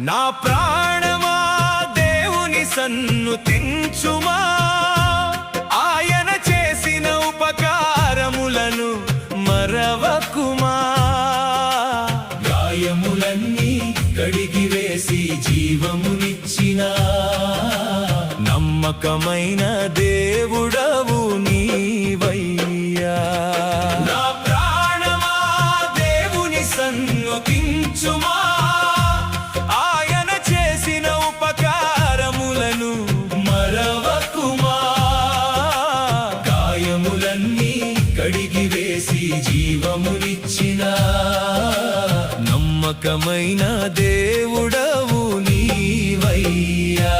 నా ప్రాణమా దేవుని సన్నుతించుమా, ఆయన చేసిన ఉపకారములను మరవకుమా. గాయములన్నీ కడిగివేసి జీవమునిచ్చిన నమ్మకమైన దేవుడవు నీవయ్యా. నా ప్రాణమా దేవుని సన్నుతించుమా, ఆయన చేసిన ఉపకారములను మరవకుమా. గాయములన్నీ కడిగివేసి జీవమునిచ్చిన నమ్మకమైన దేవుడవు నీవయ్యా.